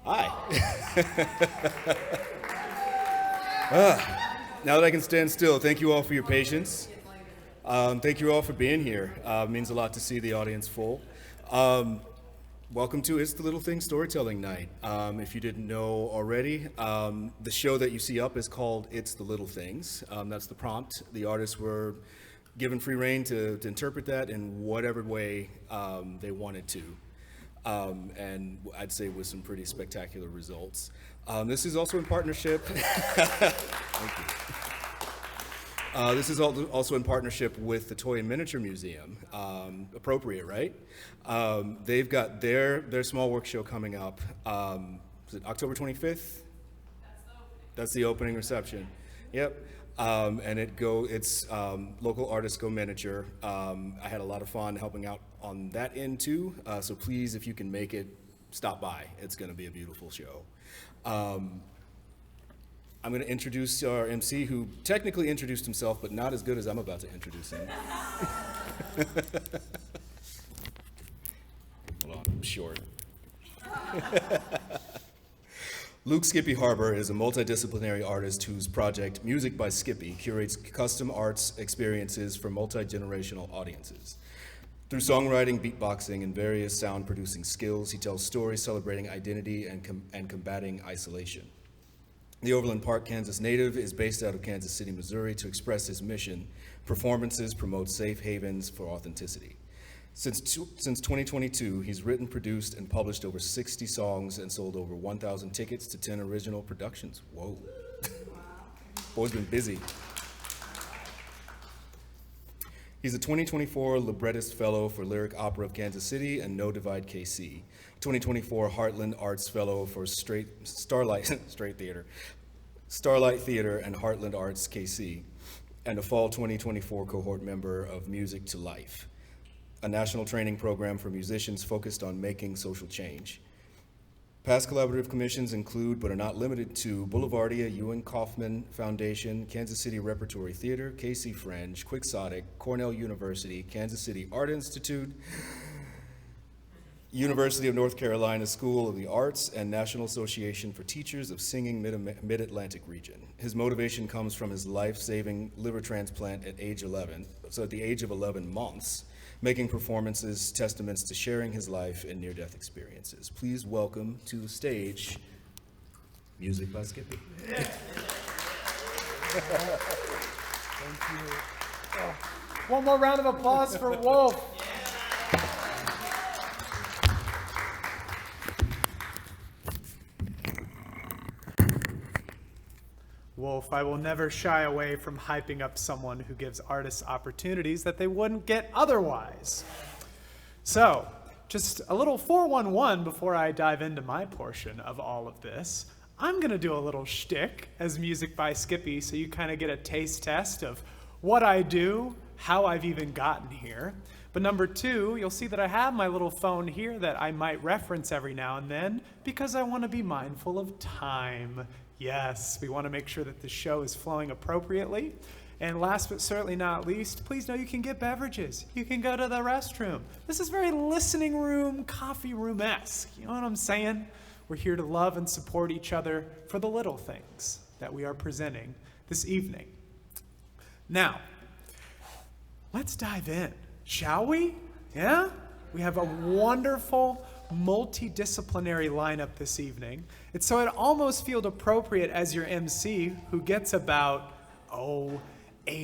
Hi. Now that I can stand still, thank you all for your patience. Thank you all for being here. It means a lot to see the audience full. Welcome to It's the Little Thing Storytelling Night. If you didn't know already, the show that you see up is called It's the Little Things. That's the prompt. The artists were given free rein to interpret that in whatever way they wanted to. And I'd say with some pretty spectacular results. This is also in partnership. Thank you. This is also in partnership with the Toy and Miniature Museum. Appropriate, right? They've got their small work show coming up. Is it October 25th? That's the opening reception. Yep. And it's local artists go miniature. I had a lot of fun helping out on that end too. So please, if you can make it, stop by. It's going to be a beautiful show. I'm going to introduce our MC, who technically introduced himself, but not as good as I'm about to introduce him. Hold on, I'm short. Luke Skippy Harbur is a multidisciplinary artist whose project, Music by Skippy, curates custom arts experiences for multi-generational audiences. Through songwriting, beatboxing, and various sound-producing skills, he tells stories celebrating identity and combating isolation. The Overland Park, Kansas native is based out of Kansas City, Missouri to express his mission. Performances promote safe havens for authenticity. Since 2022, he's written, produced, and published over 60 songs and sold over 1,000 tickets to 10 original productions. Whoa. Boy's been busy. He's a 2024 Librettist Fellow for Lyric Opera of Kansas City and No Divide KC. 2024 Heartland Arts Fellow for Starlight Theater and Heartland Arts KC, and a fall 2024 cohort member of Music to Life, a national training program for musicians focused on making social change. Past collaborative commissions include, but are not limited to, Boulevardia, Ewan Kaufman Foundation, Kansas City Repertory Theater, KC Fringe, Quixotic, Cornell University, Kansas City Art Institute, University of North Carolina School of the Arts, and National Association for Teachers of Singing Mid-Atlantic Region. His motivation comes from his life-saving liver transplant at age 11, so at the age of 11 months, making performances testaments to sharing his life and near-death experiences. Please welcome to the stage, Music by Skippy. Thank you. Oh, one more round of applause for Wolf. Wolf, I will never shy away from hyping up someone who gives artists opportunities that they wouldn't get otherwise. So, just a little 411 before I dive into my portion of all of this. I'm going to do a little shtick as Music by Skippy so you kind of get a taste test of what I do, how I've even gotten here. But number two, you'll see that I have my little phone here that I might reference every now and then because I want to be mindful of time. Yes, we want to make sure that the show is flowing appropriately. And last but certainly not least, please know you can get beverages. You can go to the restroom. This is very listening room, coffee room-esque. You know what I'm saying? We're here to love and support each other for the little things that we are presenting this evening. Now, let's dive in, shall we? Yeah? We have a wonderful multidisciplinary lineup this evening. And so it almost feels appropriate as your MC, who gets about, 8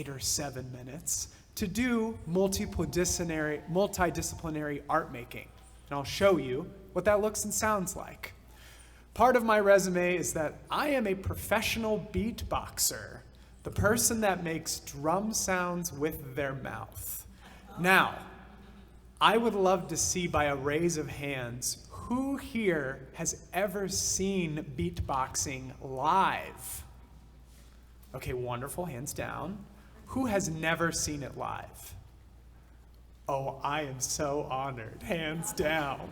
or 7 minutes, to do multidisciplinary art making. And I'll show you what that looks and sounds like. Part of my resume is that I am a professional beatboxer, the person that makes drum sounds with their mouth. Now, I would love to see by a raise of hands who here has ever seen beatboxing live? Okay, wonderful, hands down. Who has never seen it live? Oh, I am so honored, hands down.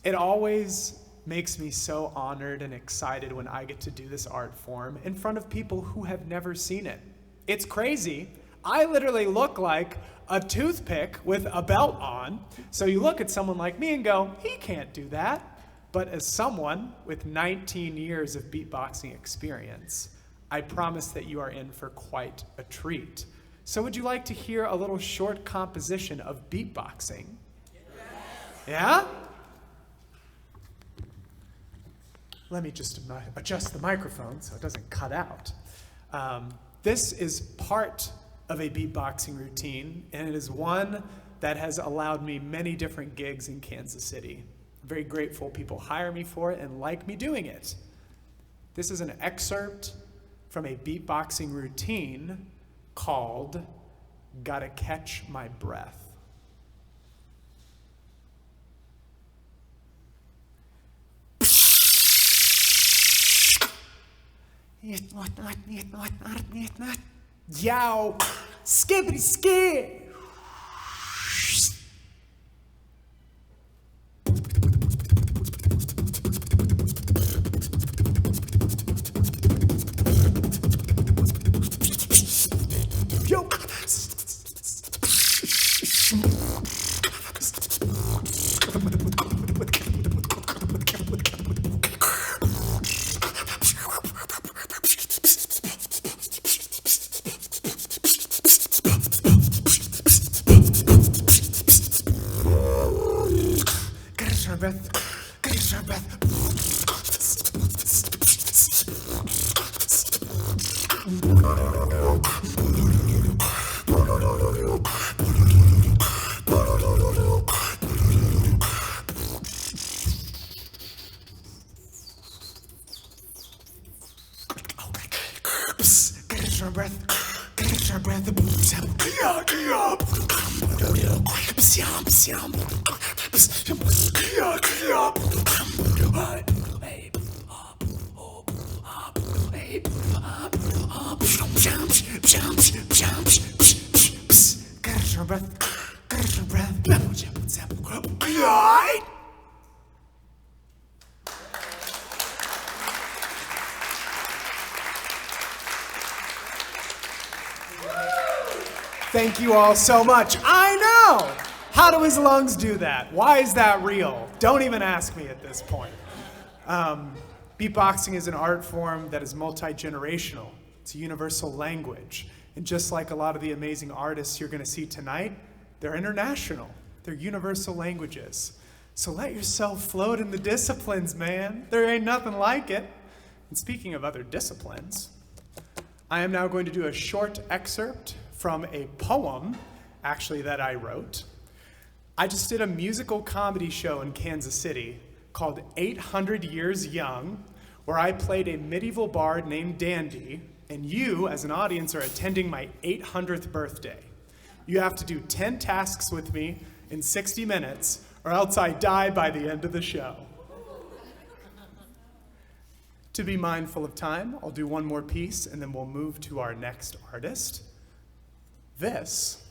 It always makes me so honored and excited when I get to do this art form in front of people who have never seen it. It's crazy. I literally look like a toothpick with a belt on. So you look at someone like me and go, he can't do that. But as someone with 19 years of beatboxing experience, I promise that you are in for quite a treat. So would you like to hear a little short composition of beatboxing? Yeah? Let me just adjust the microphone so it doesn't cut out. This is part of a beatboxing routine, and it is one that has allowed me many different gigs in Kansas City. I'm very grateful people hire me for it and like me doing it. This is an excerpt from a beatboxing routine called Gotta Catch My Breath. Yow, skippity skip. Yo. Thank you all so much. I know! How do his lungs do that? Why is that real? Don't even ask me at this point. Beatboxing is an art form that is multi-generational. It's a universal language. And just like a lot of the amazing artists you're going to see tonight, they're international. They're universal languages. So let yourself float in the disciplines, man. There ain't nothing like it. And speaking of other disciplines, I am now going to do a short excerpt from a poem, actually, that I wrote. I just did a musical comedy show in Kansas City called 800 Years Young, where I played a medieval bard named Dandy, and you, as an audience, are attending my 800th birthday. You have to do 10 tasks with me in 60 minutes, or else I die by the end of the show. To be mindful of time, I'll do one more piece, and then we'll move to our next artist. This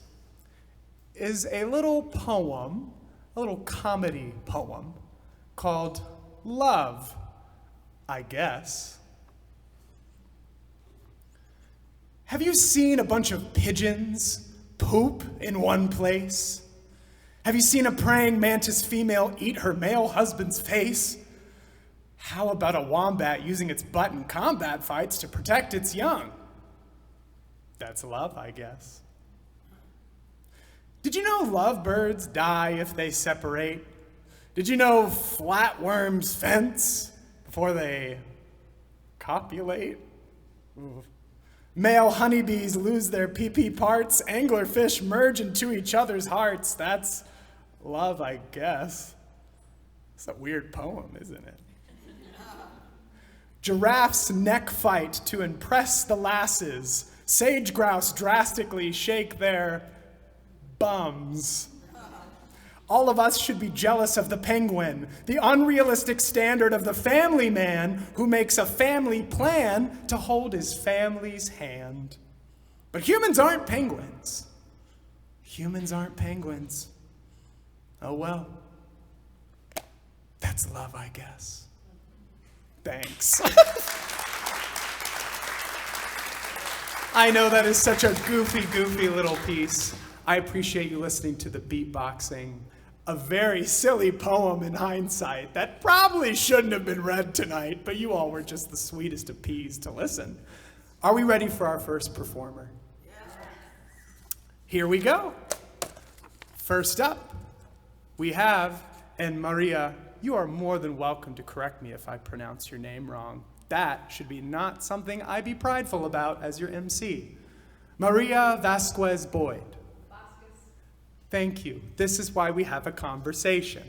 is a little poem, a little comedy poem called Love, I Guess. Have you seen a bunch of pigeons poop in one place? Have you seen a praying mantis female eat her male husband's face? How about a wombat using its butt in combat fights to protect its young? That's love, I guess. Did you know lovebirds die if they separate? Did you know flatworms fence before they copulate? Ooh. Male honeybees lose their pee-pee parts. Anglerfish merge into each other's hearts. That's love, I guess. It's a weird poem, isn't it? Giraffes neck fight to impress the lasses. Sage grouse drastically shake their bums. All of us should be jealous of the penguin, the unrealistic standard of the family man who makes a family plan to hold his family's hand. But humans aren't penguins. Humans aren't penguins. Oh well. That's love, I guess. Thanks. I know that is such a goofy little piece. I appreciate you listening to the beatboxing. a very silly poem in hindsight that probably shouldn't have been read tonight, but you all were just the sweetest of peas to listen. Are we ready for our first performer? Here we go. First up, we have, and Maria, you are more than welcome to correct me if I pronounce your name wrong. That should be not something I be prideful about as your MC. Maria Vasquez Boyd. Thank you. This is why we have a conversation.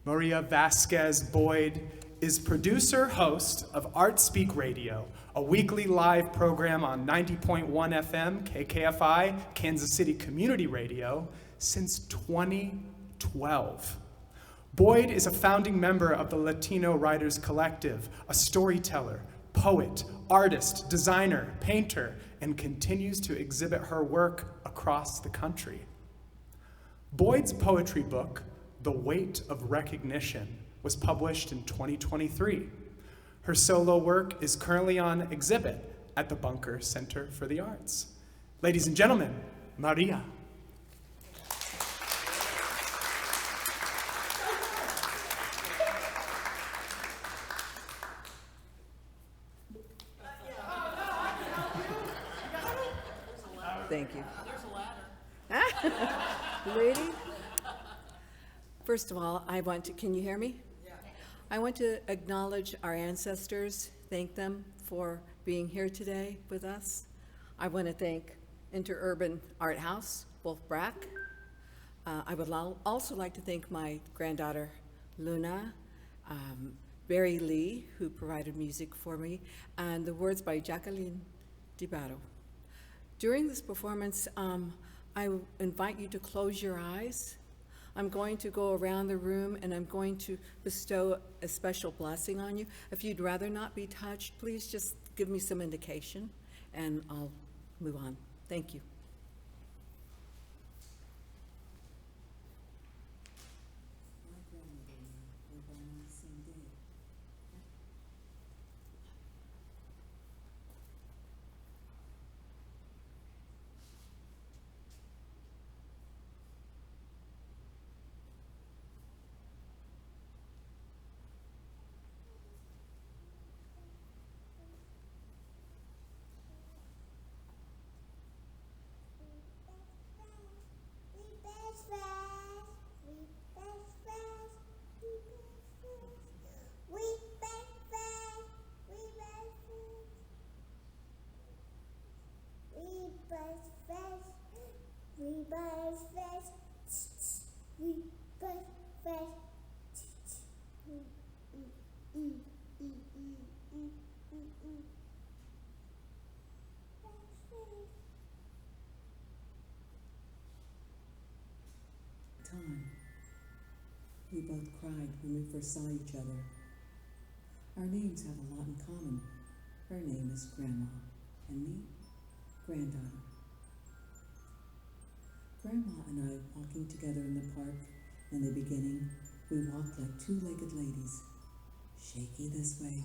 Maria Vasquez Boyd is producer, host of Art Speak Radio, a weekly live program on 90.1 FM, KKFI, Kansas City Community Radio, since 2012. Boyd is a founding member of the Latino Writers Collective, a storyteller, poet, artist, designer, painter, and continues to exhibit her work across the country. Boyd's poetry book, The Weight of Recognition, was published in 2023. Her solo work is currently on exhibit at the Bunker Center for the Arts. Ladies and gentlemen, Maria. Thank you. Lady? First of all, can you hear me? Yeah. I want to acknowledge our ancestors, thank them for being here today with us. I want to thank Interurban Art House, Wolf Brack. I would also like to thank my granddaughter, Luna, Barry Lee, who provided music for me, and the words by Jacqueline DiBaro. During this performance, I invite you to close your eyes. I'm going to go around the room and I'm going to bestow a special blessing on you. If you'd rather not be touched, please just give me some indication and I'll move on. Thank you. Time. We both cried when we first saw each other. Our names have a lot in common. Her name is Grandma, and me, Granddaughter. Grandma and I walking together in the park. In the beginning, we walked like two-legged ladies, shaky this way,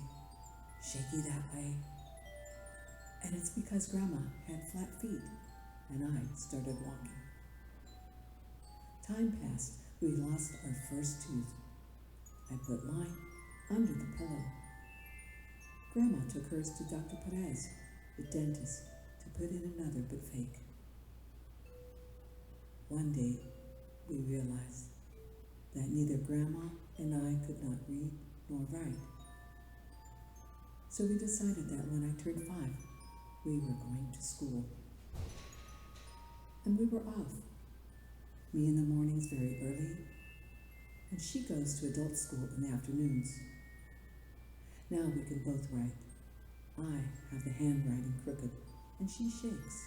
shaky that way. And it's because Grandma had flat feet, and I started walking. Time passed, we lost our first tooth. I put mine under the pillow. Grandma took hers to Dr. Perez, the dentist, to put in another but fake. One day, we realized that neither Grandma and I could not read nor write. So we decided that when I turned 5, we were going to school. And we were off. Me in the mornings very early, and she goes to adult school in the afternoons. Now we can both write. I have the handwriting crooked, and she shakes.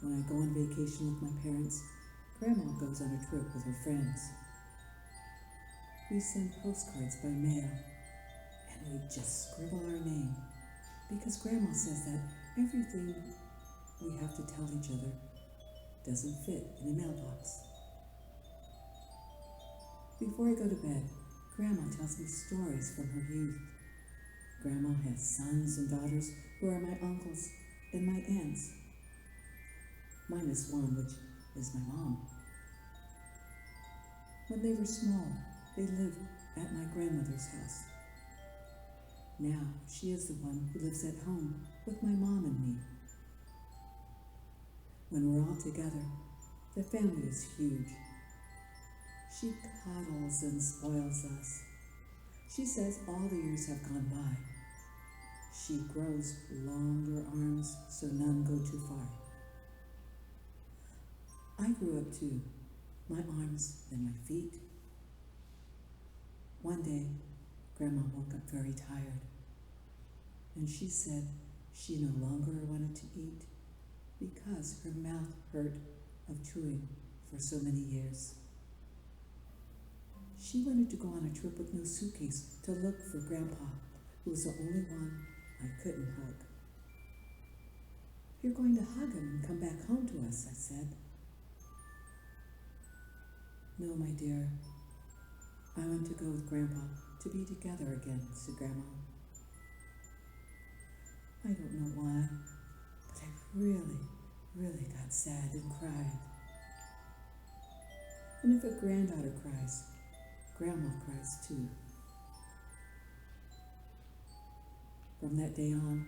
When I go on vacation with my parents, Grandma goes on a trip with her friends. We send postcards by mail, and we just scribble our name, because Grandma says that everything we have to tell each other doesn't fit in a mailbox. Before I go to bed, Grandma tells me stories from her youth. Grandma has sons and daughters who are my uncles and my aunts. Minus one, which is my mom. When they were small, they lived at my grandmother's house. Now she is the one who lives at home with my mom and me. When we're all together, the family is huge. She cuddles and spoils us. She says all the years have gone by. She grows longer arms so none go too far. I grew up too, my arms and my feet. One day, Grandma woke up very tired, and she said she no longer wanted to eat because her mouth hurt of chewing for so many years. She wanted to go on a trip with no suitcase to look for Grandpa, who was the only one I couldn't hug. You're going to hug him and come back home to us, I said. No, my dear. I want to go with Grandpa to be together again, said Grandma. I don't know why, but I really got sad and cried. And if a granddaughter cries, Grandma cries too. From that day on,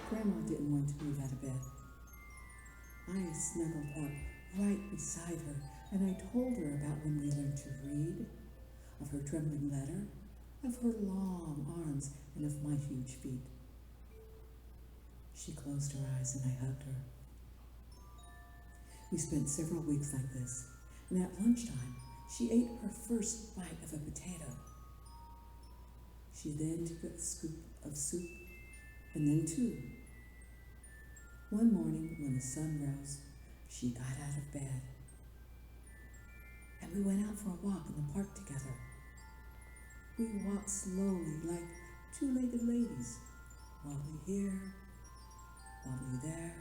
Grandma didn't want to move out of bed. I snuggled up right beside her, and I told her about when we learned to read, of her trembling letter, of her long arms, and of my huge feet. She closed her eyes and I hugged her. We spent several weeks like this, and at lunchtime, she ate her first bite of a potato. She then took a scoop of soup, and then two. One morning, when the sun rose, she got out of bed, and we went out for a walk in the park together. We walked slowly like two-legged ladies, wobbly here, wobbly there.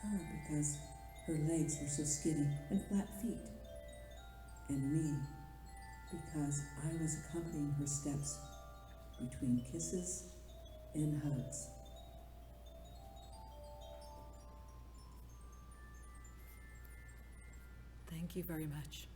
Her because her legs were so skinny and flat feet, and me because I was accompanying her steps between kisses and hugs. Thank you very much.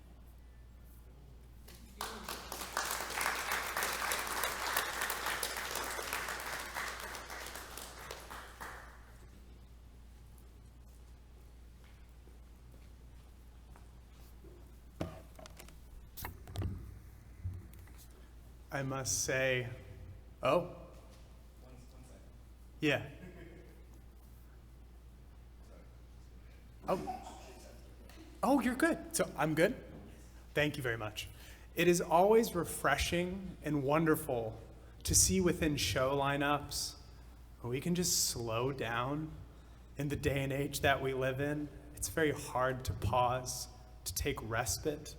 I must say, oh, yeah. Oh, you're good. So I'm good? Thank you very much. It is always refreshing and wonderful to see within show lineups where we can just slow down in the day and age that we live in. It's very hard to pause, to take respite.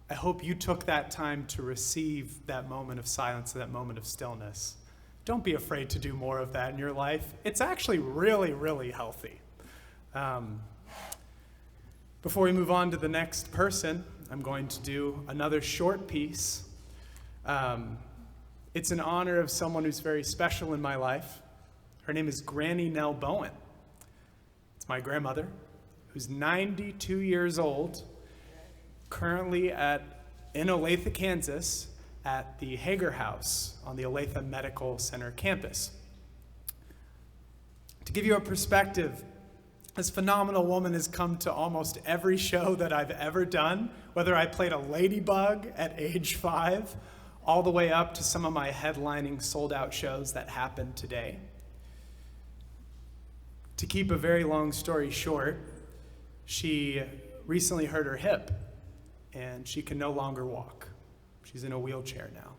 I hope you took that time to receive that moment of silence, that moment of stillness. Don't be afraid to do more of that in your life. It's actually really healthy. Before we move on to the next person, I'm going to do another short piece. It's in honor of someone who's very special in my life. Her name is Granny Nell Bowen. It's my grandmother, who's 92 years old, currently in Olathe, Kansas, at the Hager House on the Olathe Medical Center campus. To give you a perspective, this phenomenal woman has come to almost every show that I've ever done, whether I played a ladybug at age 5, all the way up to some of my headlining sold-out shows that happened today. To keep a very long story short, she recently hurt her hip, and she can no longer walk. She's in a wheelchair now.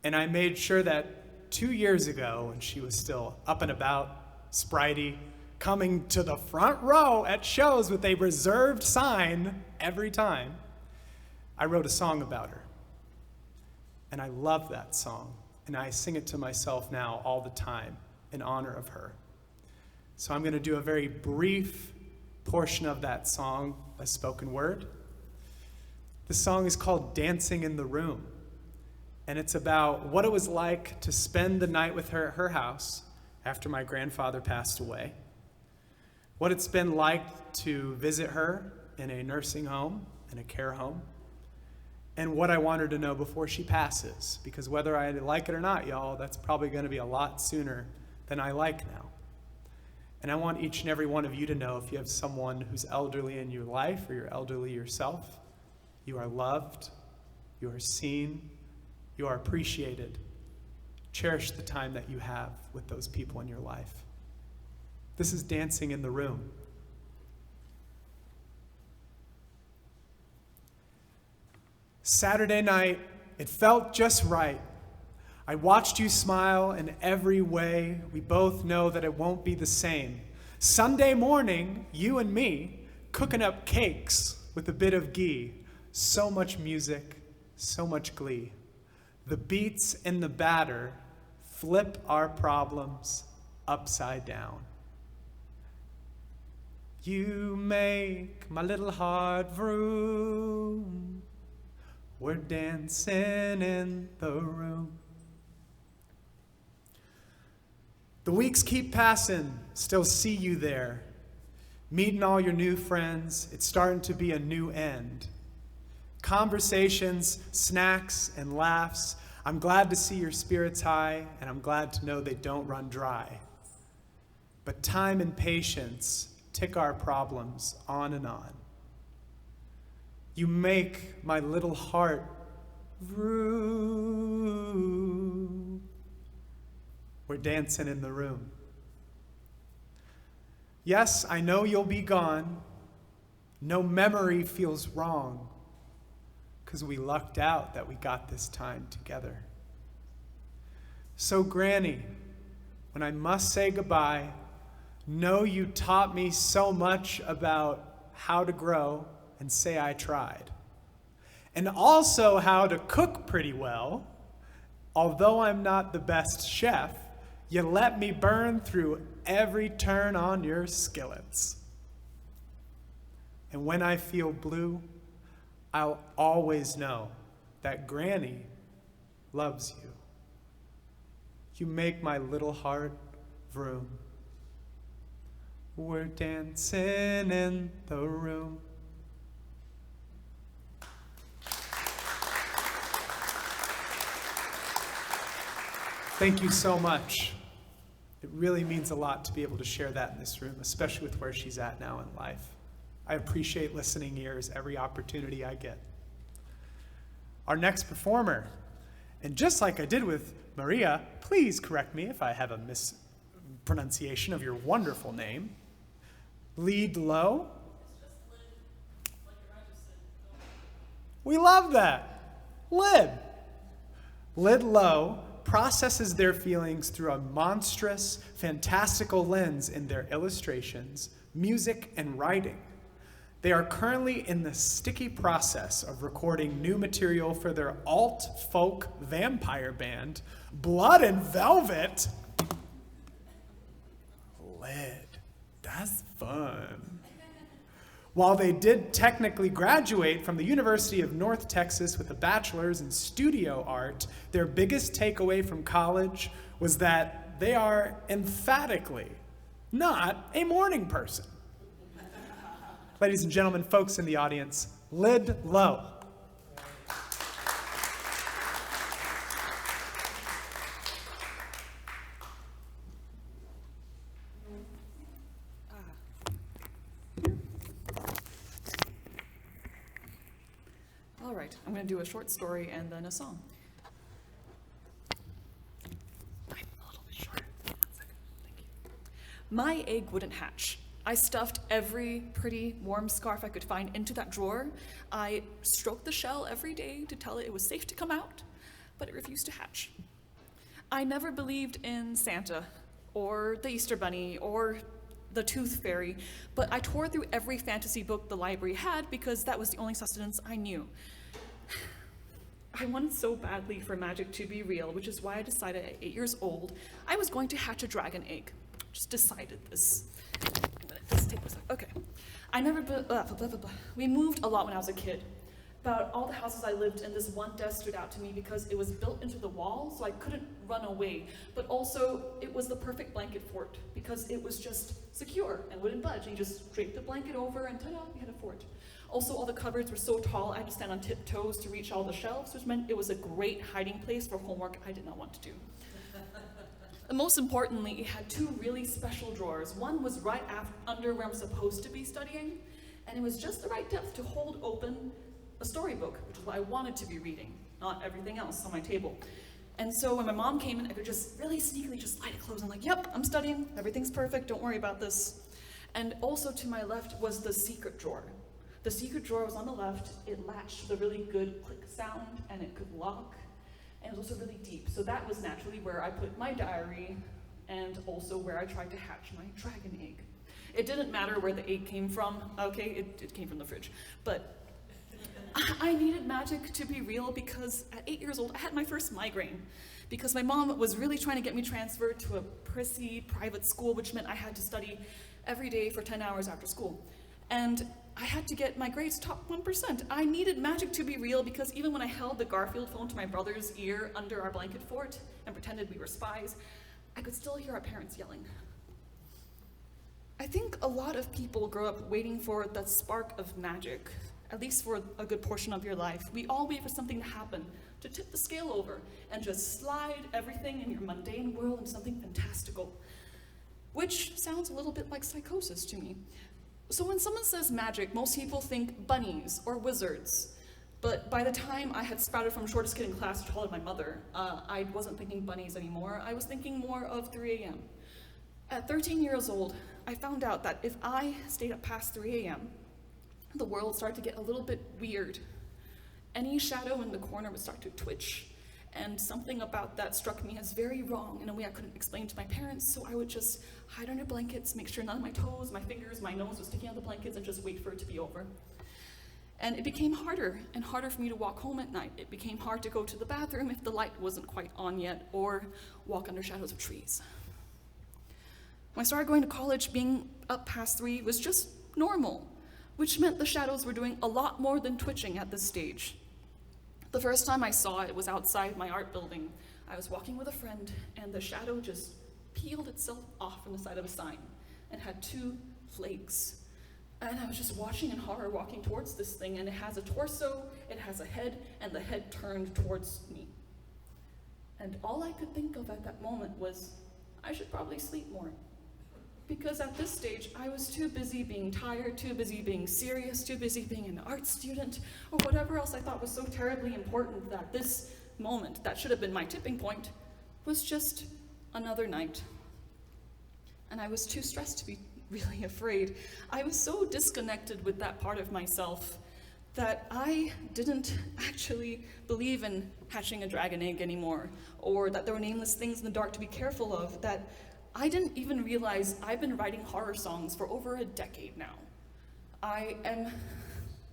And I made sure that 2 years ago, when she was still up and about, spritey, coming to the front row at shows with a reserved sign every time, I wrote a song about her. And I love that song, and I sing it to myself now all the time in honor of her. So I'm going to do a very brief portion of that song, a spoken word. The song is called Dancing in the Room, and it's about what it was like to spend the night with her at her house after my grandfather passed away. what it's been like to visit her in a nursing home, in a care home, and what I want her to know before she passes. Because whether I like it or not, y'all, that's probably going to be a lot sooner than I like now. And I want each and every one of you to know, if you have someone who's elderly in your life or you're elderly yourself, you are loved, you are seen, you are appreciated. Cherish the time that you have with those people in your life. This is dancing in the room. Saturday night, it felt just right. I watched you smile in every way. We both know that it won't be the same. Sunday morning, you and me, cooking up cakes with a bit of ghee. So much music, so much glee. The beats in the batter flip our problems upside down. You make my little heart vroom. We're dancing in the room. The weeks keep passing, still see you there. Meeting all your new friends, it's starting to be a new end. Conversations, snacks, and laughs. I'm glad to see your spirits high, and I'm glad to know they don't run dry. But time and patience tick our problems on and on. You make my little heart vroom. We're dancing in the room. Yes, I know you'll be gone. No memory feels wrong, because we lucked out that we got this time together. So, Granny, when I must say goodbye, know you taught me so much about how to grow and say I tried. And also how to cook pretty well. Although I'm not the best chef, you let me burn through every turn on your skillets. And when I feel blue, I'll always know that Granny loves you. You make my little heart vroom. We're dancing in the room. Thank you so much. It really means a lot to be able to share that in this room, especially with where she's at now in life. I appreciate listening ears every opportunity I get. Our next performer, and just like I did with Maria, please correct me if I have a mispronunciation of your wonderful name. Lead low. We love that. Lid low processes their feelings through a monstrous, fantastical lens in their illustrations, music, and writing. They are currently in the sticky process of recording new material for their alt-folk vampire band, Blood and Velvet. Lid, that's fun. While they did technically graduate from the University of North Texas with a bachelor's in studio art, their biggest takeaway from college was that they are emphatically not a morning person. Ladies and gentlemen, folks in the audience, Lid low. All right, I'm going to do a short story and then a song. I'm a little bit short. 1 second. Thank you. My egg wouldn't hatch. I stuffed every pretty warm scarf I could find into that drawer. I stroked the shell every day to tell it was safe to come out, but it refused to hatch. I never believed in Santa or the Easter Bunny or the Tooth Fairy, but I tore through every fantasy book the library had because that was the only sustenance I knew. I wanted so badly for magic to be real, which is why I decided at 8 years old I was going to hatch a dragon egg. Just decided this. Let's take this off. Okay. I never, we moved a lot when I was a kid. about all the houses I lived in, this one desk stood out to me because it was built into the wall, so I couldn't run away. But also, it was the perfect blanket fort because it was just secure and wouldn't budge. You just drape the blanket over and ta-da, you had a fort. Also, all the cupboards were so tall, I had to stand on tiptoes to reach all the shelves, which meant it was a great hiding place for homework I did not want to do. And most importantly, it had two really special drawers. One was right under where I'm supposed to be studying, and it was just the right depth to hold open a storybook, which is what I wanted to be reading, not everything else on my table. And so when my mom came in, I could just really sneakily just slide it closed. I'm like, yep, I'm studying, everything's perfect, don't worry about this. And also to my left was the secret drawer. The secret drawer was on the left, it latched with a really good click sound, and it could lock, and it was also really deep. So that was naturally where I put my diary, and also where I tried to hatch my dragon egg. It didn't matter where the egg came from, okay, it came from the fridge. But I needed magic to be real because at 8 years old, I had my first migraine because my mom was really trying to get me transferred to a prissy private school, which meant I had to study every day for 10 hours after school. And I had to get my grades top 1%. I needed magic to be real because even when I held the Garfield phone to my brother's ear under our blanket fort and pretended we were spies, I could still hear our parents yelling. I think a lot of people grow up waiting for that spark of magic, at least for a good portion of your life. We all wait for something to happen, to tip the scale over, and just slide everything in your mundane world into something fantastical, which sounds a little bit like psychosis to me. So when someone says magic, most people think bunnies or wizards. But by the time I had sprouted from shortest kid in class to taller than my mother, I wasn't thinking bunnies anymore. I was thinking more of 3 a.m. At 13 years old, I found out that if I stayed up past 3 a.m., the world started to get a little bit weird. Any shadow in the corner would start to twitch, and something about that struck me as very wrong in a way I couldn't explain to my parents, so I would just hide under blankets, make sure none of my toes, my fingers, my nose was sticking out of the blankets, and just wait for it to be over. And it became harder and harder for me to walk home at night. It became hard to go to the bathroom if the light wasn't quite on yet, or walk under shadows of trees. When I started going to college, being up past 3 was just normal, which meant the shadows were doing a lot more than twitching at this stage. The first time I saw it was outside my art building. I was walking with a friend, and the shadow just peeled itself off from the side of a sign and had 2 legs. And I was just watching in horror, walking towards this thing, and it has a torso, it has a head, and the head turned towards me. And all I could think of at that moment was, I should probably sleep more. Because at this stage, I was too busy being tired, too busy being serious, too busy being an art student, or whatever else I thought was so terribly important that this moment, that should have been my tipping point, was just another night. And I was too stressed to be really afraid. I was so disconnected with that part of myself that I didn't actually believe in hatching a dragon egg anymore, or that there were nameless things in the dark to be careful of, that I didn't even realize I've been writing horror songs for over a decade now.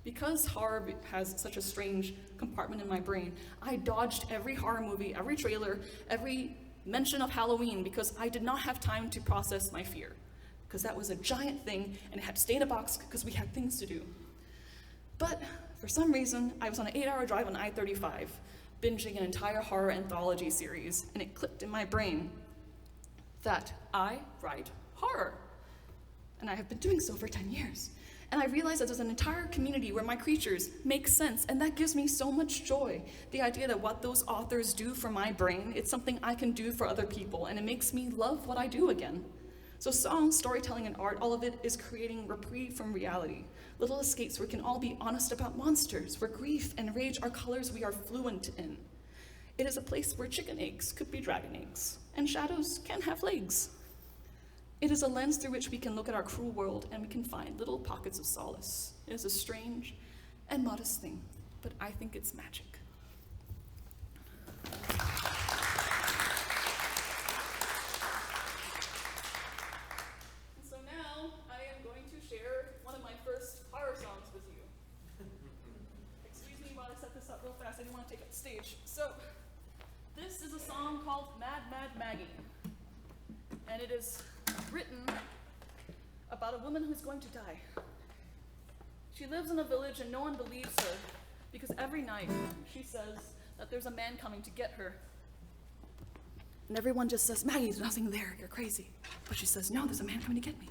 Because horror has such a strange compartment in my brain, I dodged every horror movie, every trailer, every mention of Halloween because I did not have time to process my fear. Because that was a giant thing and it had to stay in a box because we had things to do. But for some reason, I was on an 8-hour drive on I-35, binging an entire horror anthology series, and it clicked in my brain that I write horror. And I have been doing so for 10 years. And I realized that there's an entire community where my creatures make sense, and that gives me so much joy. The idea that what those authors do for my brain, it's something I can do for other people, and it makes me love what I do again. So song, storytelling, and art, all of it is creating reprieve from reality. Little escapes where we can all be honest about monsters, where grief and rage are colors we are fluent in. It is a place where chicken eggs could be dragon eggs, and shadows can have legs. It is a lens through which we can look at our cruel world and we can find little pockets of solace. It is a strange and modest thing, but I think it's magic. And so now I am going to share one of my first horror songs with you. Excuse me while I set this up real fast, I didn't want to take up the stage. So, this is a song called Mad Mad Maggie, and it is written about a woman who's going to die. She lives in a village and no one believes her Because every night she says that there's a man coming to get her. And everyone just says, Maggie, there's nothing there, you're crazy. But she says, no, there's a man coming to get me.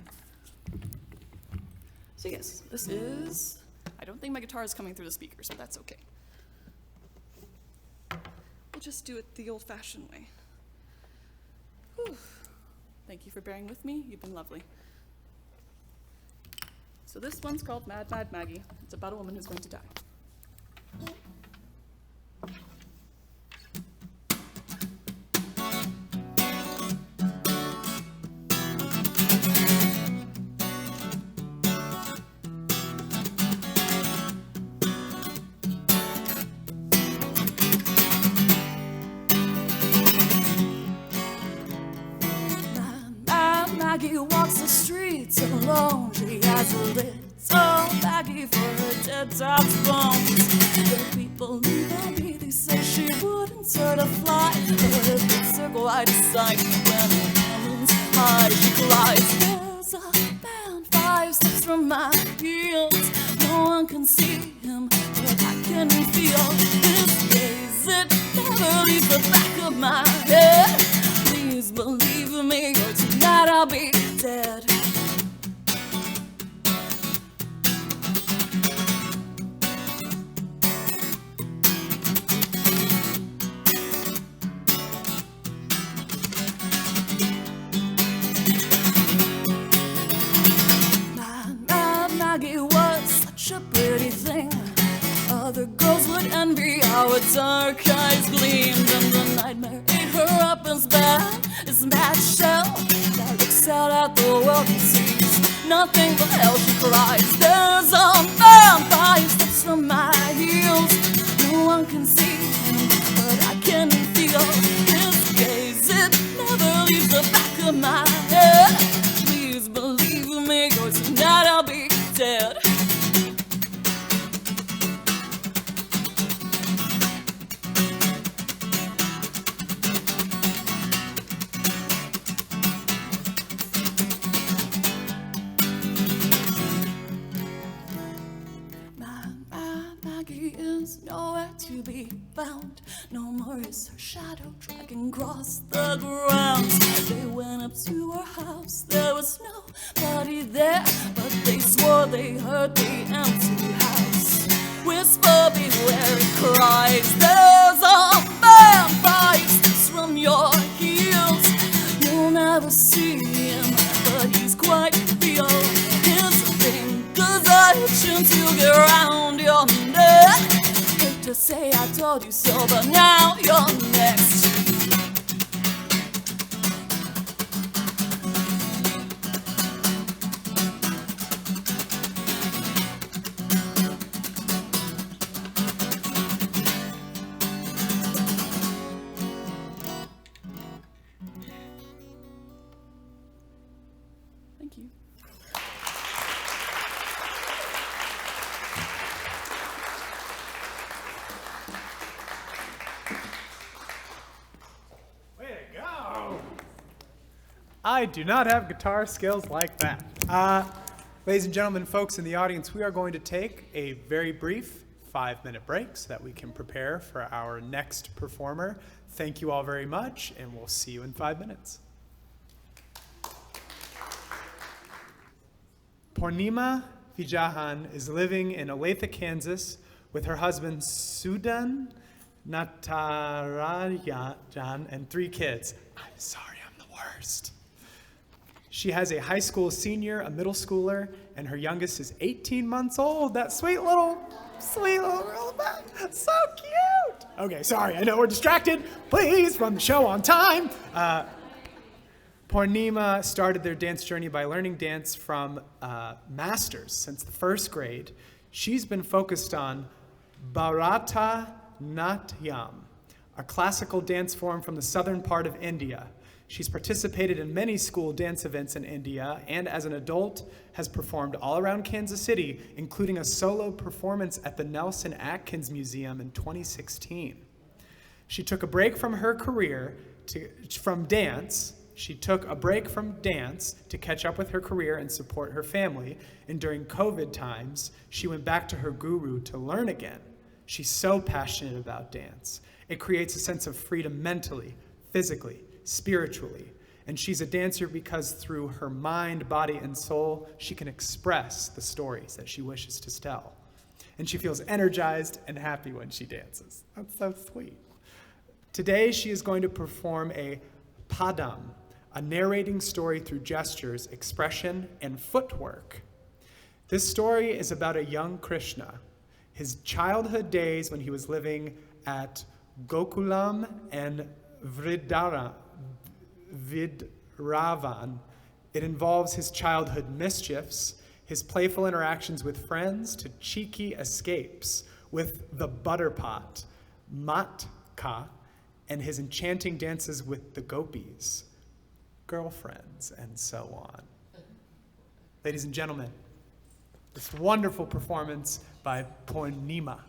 So yes, this is, I don't think my guitar is coming through the speakers, but that's okay. We'll just do it the old-fashioned way. Whew. Thank you for bearing with me, you've been lovely. So this one's called Mad Mad Maggie. It's about a woman who's going to die. Maggie walks the streets alone. She has a little baggie for her dead dog's bones. The people leave her be. They say she wouldn't hurt a fly, but it puts her quite aside. When the woman's high, she cries. There's a man 5 steps from my heels. No one can see him, but I can feel his gaze. It never leaves the back of my head. Please believe me, or tonight I'll be dead. Maggie was such a pretty thing. Other girls would envy how her dark eyes gleamed, and the nightmare ate her up as bad as mad shell that looks out at the world and sees nothing but hell. She cries. There's a man 5 steps from my heels. No one can see him, but I can feel his gaze. It never leaves the back of my head. Please believe me, or tonight I'll be dead. Maggie is nowhere to be found. No more is her shadow dragging across the ground. They went up to her house, there was nobody there, but they swore they heard the empty house whisper, beware, it cries. There's a man 5 steps from your heels. You'll never see him, but he's quite real. His fingers are itching to get around your neck. Hate to say I told you so, but now you're next. Thank you. Way to go! I do not have guitar skills like that. Ladies and gentlemen, folks in the audience, we are going to take a very brief 5-minute break so that we can prepare for our next performer. Thank you all very much, and we'll see you in 5 minutes. Purnima Vijayan is living in Olathe, Kansas with her husband Sudan Natarajan and 3 kids. I'm sorry, I'm the worst. She has a high school senior, a middle schooler, and her youngest is 18 months old. That sweet little girl in the back. So cute. Okay, sorry, I know we're distracted. Please run the show on time. Purnima started their dance journey by learning dance from masters since the 1st grade. She's been focused on Bharatanatyam, a classical dance form from the southern part of India. She's participated in many school dance events in India, and as an adult has performed all around Kansas City, including a solo performance at the Nelson Atkins Museum in 2016. She took a break from her career from dance to catch up with her career and support her family. And during COVID times, she went back to her guru to learn again. She's so passionate about dance. It creates a sense of freedom mentally, physically, spiritually. And she's a dancer because through her mind, body, and soul, she can express the stories that she wishes to tell. And she feels energized and happy when she dances. That's so sweet. Today, she is going to perform a padam, a narrating story through gestures, expression, and footwork. This story is about a young Krishna, his childhood days when he was living at Gokulam and Vridravan. It involves his childhood mischiefs, his playful interactions with friends, to cheeky escapes with the butter pot, matka, and his enchanting dances with the gopis, girlfriends, and so on. Ladies and gentlemen, this wonderful performance by Purnima.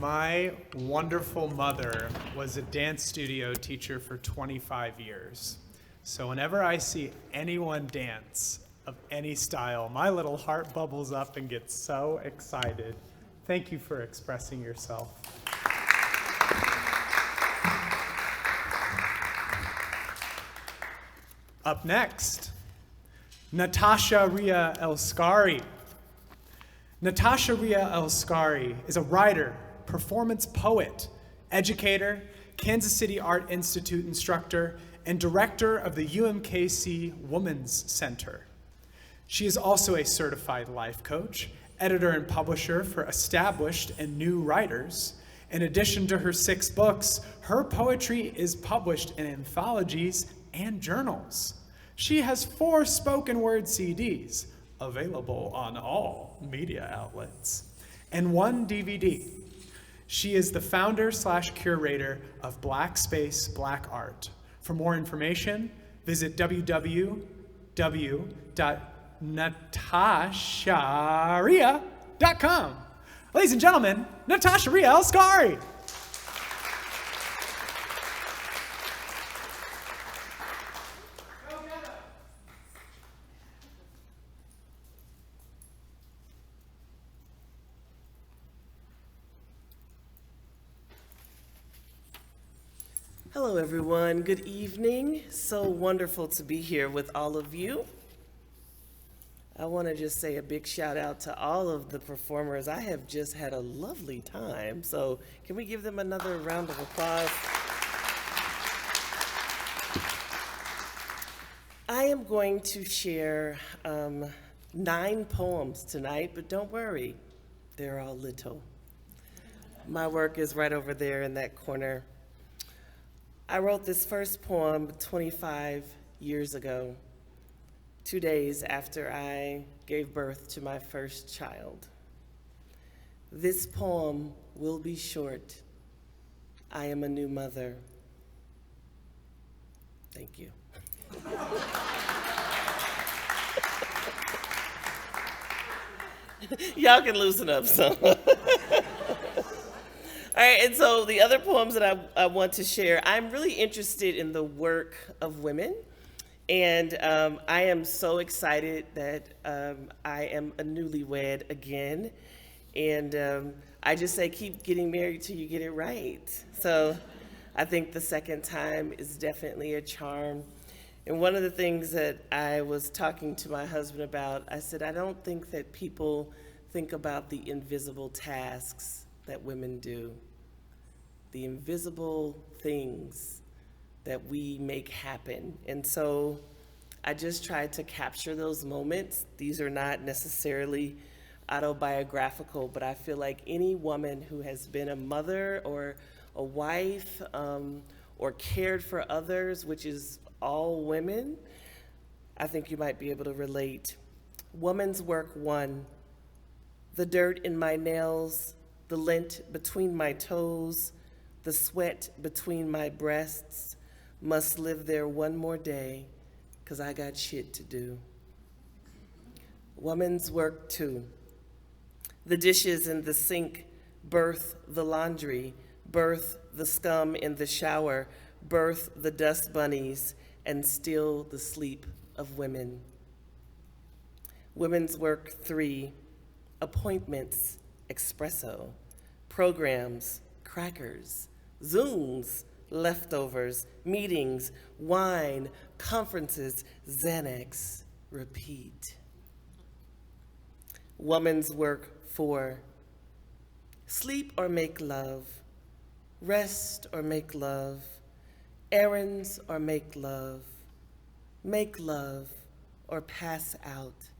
My wonderful mother was a dance studio teacher for 25 years. So whenever I see anyone dance of any style, my little heart bubbles up and gets so excited. Thank you for expressing yourself. Up next, Natasha Ria Elskari. Natasha Ria Elskari is a writer, performance poet, educator, Kansas City Art Institute instructor, and director of the UMKC Women's Center. She is also a certified life coach, editor and publisher for established and new writers. In addition to her 6 books, her poetry is published in anthologies and journals. She has 4 spoken word CDs, available on all media outlets, and 1 DVD. She is the founder/curator of Black Space Black Art. For more information, visit www.natasharia.com. Ladies and gentlemen, Natasha Ria Elskari. Hello, everyone. Good evening. So wonderful to be here with all of you. I want to just say a big shout out to all of the performers. I have just had a lovely time. So can we give them another round of applause? I am going to share 9 poems tonight, but don't worry, they're all little. My work is right over there in that corner. I wrote this first poem 25 years ago, 2 days after I gave birth to my first child. This poem will be short. I am a new mother. Thank you. Y'all can loosen up some. All right, and so the other poems that I want to share, I'm really interested in the work of women, and I am so excited that I am a newlywed again, and I just say keep getting married till you get it right. So I think the second time is definitely a charm. And one of the things that I was talking to my husband about, I said, I don't think that people think about the invisible tasks that women do, the invisible things that we make happen. And so I just tried to capture those moments. These are not necessarily autobiographical, but I feel like any woman who has been a mother or a wife or cared for others, which is all women, I think you might be able to relate. Woman's Work 1, the dirt in my nails, the lint between my toes, the sweat between my breasts, must live there one more day, 'cause I got shit to do. Woman's Work 2, the dishes in the sink birth the laundry, birth the scum in the shower, birth the dust bunnies, and steal the sleep of women. Women's Work 3, appointments, espresso, programs, crackers, Zooms, leftovers, meetings, wine, conferences, Xanax, repeat. Woman's Work 4, sleep or make love, rest or make love, errands or make love or pass out.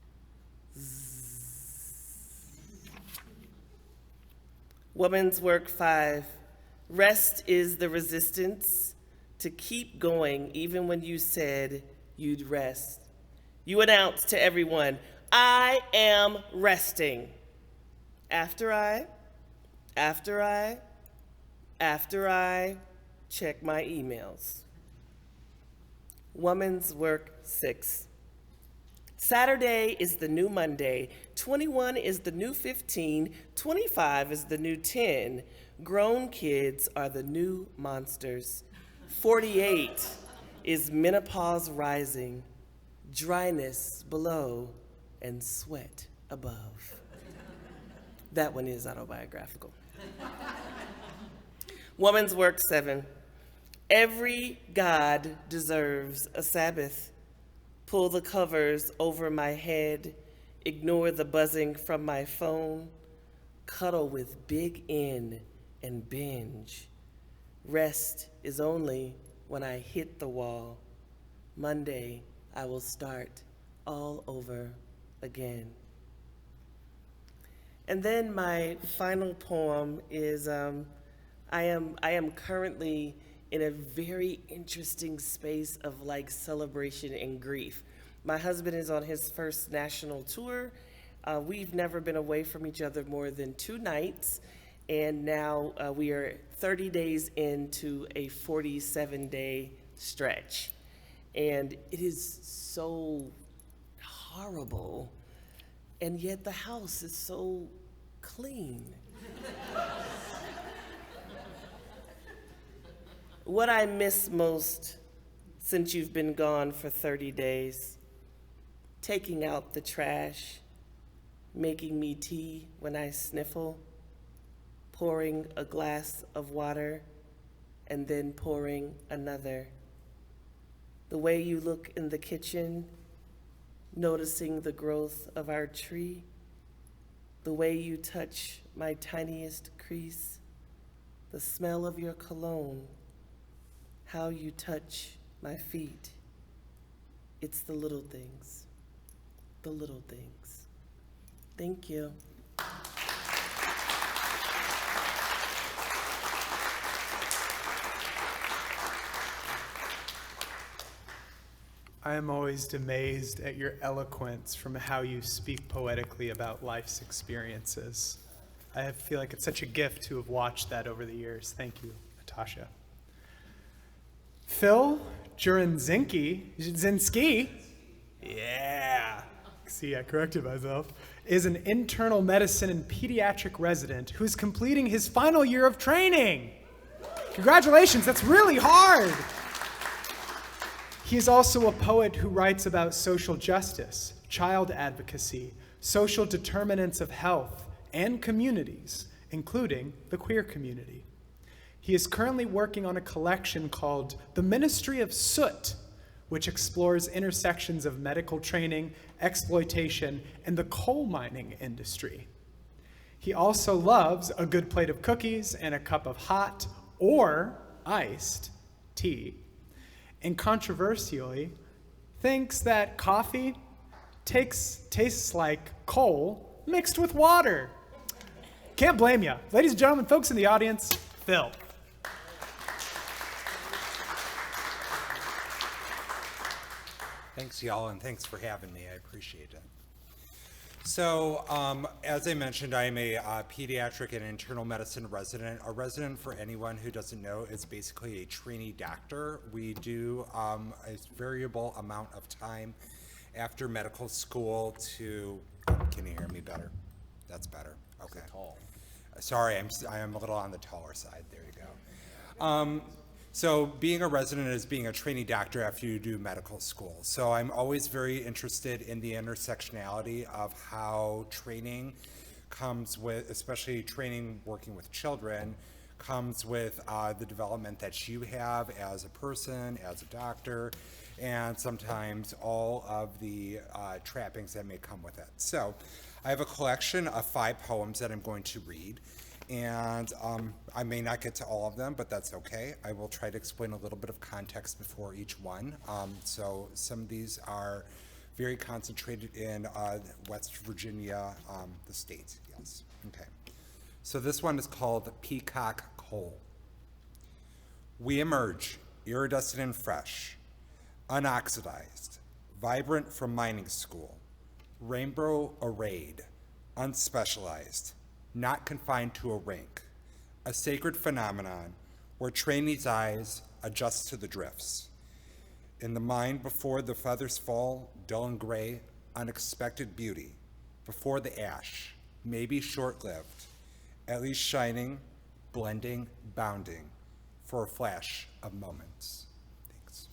Woman's Work 5, rest is the resistance to keep going even when you said you'd rest. You announced to everyone, I am resting. After I check my emails. Woman's Work 6, Saturday is the new Monday. 21 is the new 15. 25 is the new 10. Grown kids are the new monsters. 48 is menopause rising, dryness below, and sweat above. That one is autobiographical. Woman's work 7. Every God deserves a Sabbath. Pull the covers over my head, ignore the buzzing from my phone, cuddle with Big N and binge. Rest is only when I hit the wall. Monday, I will start all over again. And then my final poem is, I am currently in a very interesting space of like celebration and grief. My husband is on his first national tour. We've never been away from each other more than 2 nights, and now we are 30 days into a 47-day stretch. And it is so horrible, and yet the house is so clean. What I miss most since you've been gone for 30 days, taking out the trash, making me tea when I sniffle, pouring a glass of water, and then pouring another. The way you look in the kitchen, noticing the growth of our tree, the way you touch my tiniest crease, the smell of your cologne, how you touch my feet. It's the little things, the little things. Thank you. I am always amazed at your eloquence from how you speak poetically about life's experiences. I feel like it's such a gift to have watched that over the years. Thank you, Natasha. Phil Jurenzinski, yeah, see, I corrected myself, is an internal medicine and pediatric resident who's completing his final year of training. Congratulations, that's really hard. He is also a poet who writes about social justice, child advocacy, social determinants of health, and communities, including the queer community. He is currently working on a collection called The Ministry of Soot, which explores intersections of medical training, exploitation, and the coal mining industry. He also loves a good plate of cookies and a cup of hot or iced tea, and controversially thinks that coffee tastes like coal mixed with water. Can't blame you. Ladies and gentlemen, folks in the audience, Phil. Thanks, y'all, and thanks for having me. I appreciate it. So, as I mentioned, I'm a pediatric and internal medicine resident. A resident, for anyone who doesn't know, is basically a trainee doctor. We do a variable amount of time after medical school to, can you hear me better? That's better, okay. Tall. Sorry, I am a little on the taller side, there you go. So being a resident is being a trainee doctor after you do medical school. So I'm always very interested in the intersectionality of how training comes with, especially training working with children, comes with the development that you have as a person, as a doctor, and sometimes all of the trappings that may come with it. So I have a collection of 5 poems that I'm going to read. And I may not get to all of them, but that's okay. I will try to explain a little bit of context before each one. So some of these are very concentrated in West Virginia, the state, yes. Okay. So this one is called Peacock Coal. We emerge, iridescent and fresh, unoxidized, vibrant from mining school, rainbow arrayed, unspecialized, not confined to a rank, a sacred phenomenon where trainees' eyes adjust to the drifts. In the mind before the feathers fall, dull and gray, unexpected beauty, before the ash, maybe short-lived, at least shining, blending, bounding, for a flash of moments. Thanks.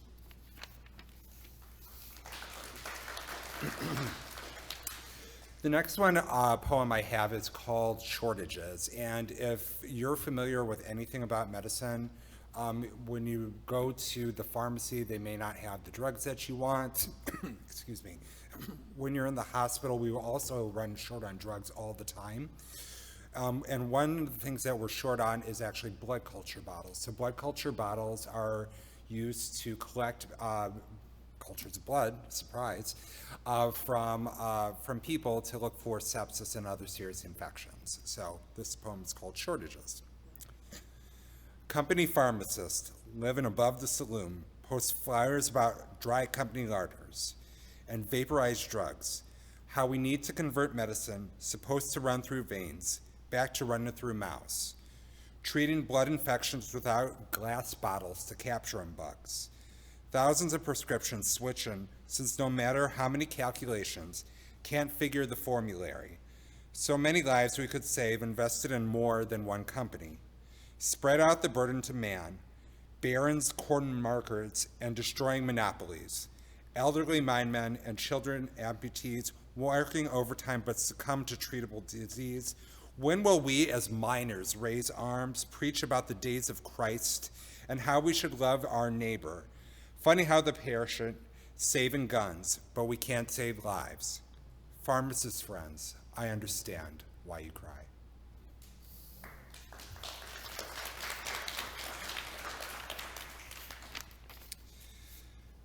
The next poem I have is called Shortages, and if you're familiar with anything about medicine, when you go to the pharmacy, they may not have the drugs that you want. Excuse me. When you're in the hospital, we will also run short on drugs all the time. And one of the things that we're short on is actually blood culture bottles. So blood culture bottles are used to collect cultures of blood, surprise, from people to look for sepsis and other serious infections. So this poem is called Shortages. Company pharmacist, living above the saloon, posts flyers about dry company larders and vaporized drugs, how we need to convert medicine supposed to run through veins back to running through mouths, treating blood infections without glass bottles to capture bugs. Thousands of prescriptions switching, since no matter how many calculations, can't figure the formulary. So many lives we could save invested in more than one company. Spread out the burden to man, barons cordon markets and destroying monopolies, elderly mindmen and children amputees working overtime but succumb to treatable disease. When will we as miners raise arms, preach about the days of Christ and how we should love our neighbor? Funny how the patient saving guns, but we can't save lives. Pharmacist friends, I understand why you cry.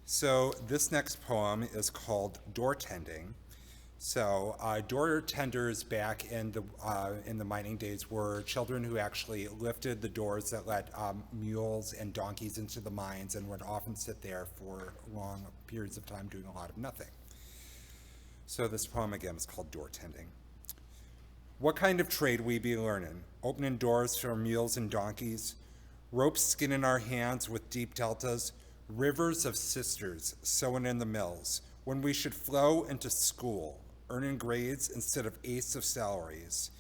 So this next poem is called Door Tending. So door tenders back in the mining days were children who actually lifted the doors that let mules and donkeys into the mines and would often sit there for long periods of time doing a lot of nothing. So this poem again is called Door Tending. What kind of trade we be learning? Opening doors for mules and donkeys, ropes skin in our hands with deep deltas, rivers of sisters sewing in the mills, when we should flow into school, earning grades instead of eighths of salaries.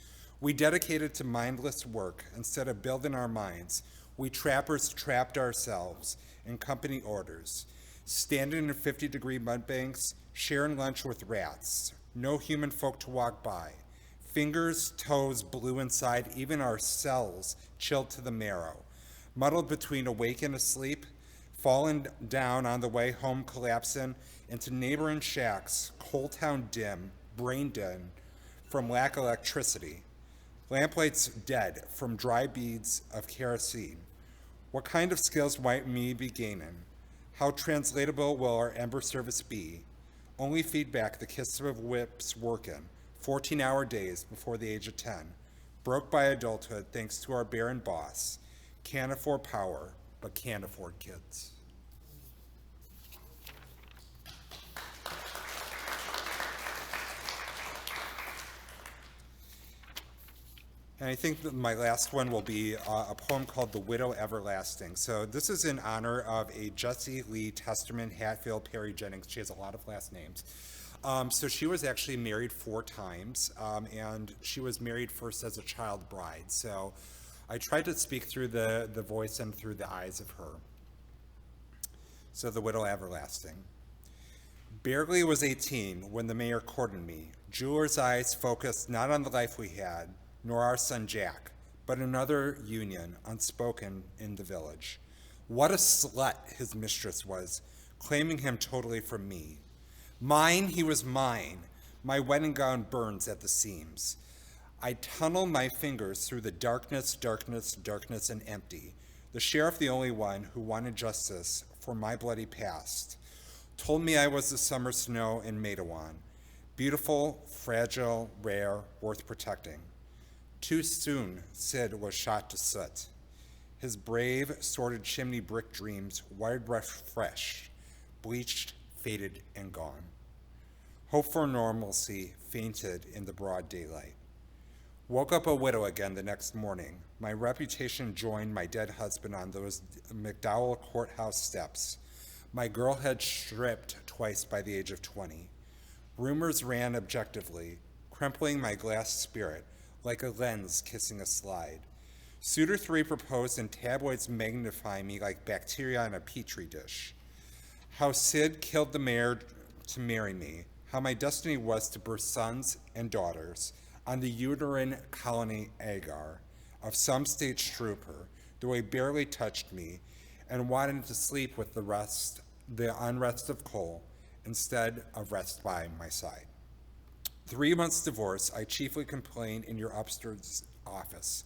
We dedicated to mindless work instead of building our minds. We trappers trapped ourselves in company orders, standing in 50-degree mud banks, sharing lunch with rats, no human folk to walk by. Fingers, toes blue inside, even our cells chilled to the marrow, muddled between awake and asleep, falling down on the way home, collapsing into neighboring shacks, coal town dim, brain dead from lack of electricity. Lamplights dead from dry beads of kerosene. What kind of skills might we be gaining? How translatable will our ember service be? Only feedback the kiss of whips working, 14-hour days before the age of 10. Broke by adulthood thanks to our barren boss. Can't afford power, but can't afford kids. And I think that my last one will be a poem called The Widow Everlasting. So this is in honor of a Jessie Lee Testerman Hatfield Perry Jennings. She has a lot of last names. So she was actually married 4 times, and she was married first as a child bride. So I tried to speak through the voice and through the eyes of her. So The Widow Everlasting. Barely was 18 when the mayor courted me. Jeweler's eyes focused not on the life we had, nor our son Jack, but another union unspoken in the village. What a slut his mistress was, claiming him totally from me. Mine, he was mine. My wedding gown burns at the seams. I tunnel my fingers through the darkness, darkness, darkness, and empty. The sheriff, the only one who wanted justice for my bloody past, told me I was the summer snow in Matewan. Beautiful, fragile, rare, worth protecting. Too soon, Sid was shot to soot. His brave, sordid chimney brick dreams, wired brush fresh, bleached, faded, and gone. Hope for normalcy fainted in the broad daylight. Woke up a widow again the next morning. My reputation joined my dead husband on those McDowell courthouse steps. My girl had stripped twice by the age of 20. Rumors ran objectively, crumpling my glass spirit like a lens kissing a slide. Suitor 3 proposed and tabloids magnify me like bacteria in a petri dish. How Sid killed the mayor to marry me, how my destiny was to birth sons and daughters on the uterine colony agar of some stage trooper, though he barely touched me and wanted to sleep with the unrest of Cole instead of rest by my side. 3 months divorce, I chiefly complained in your upstairs office.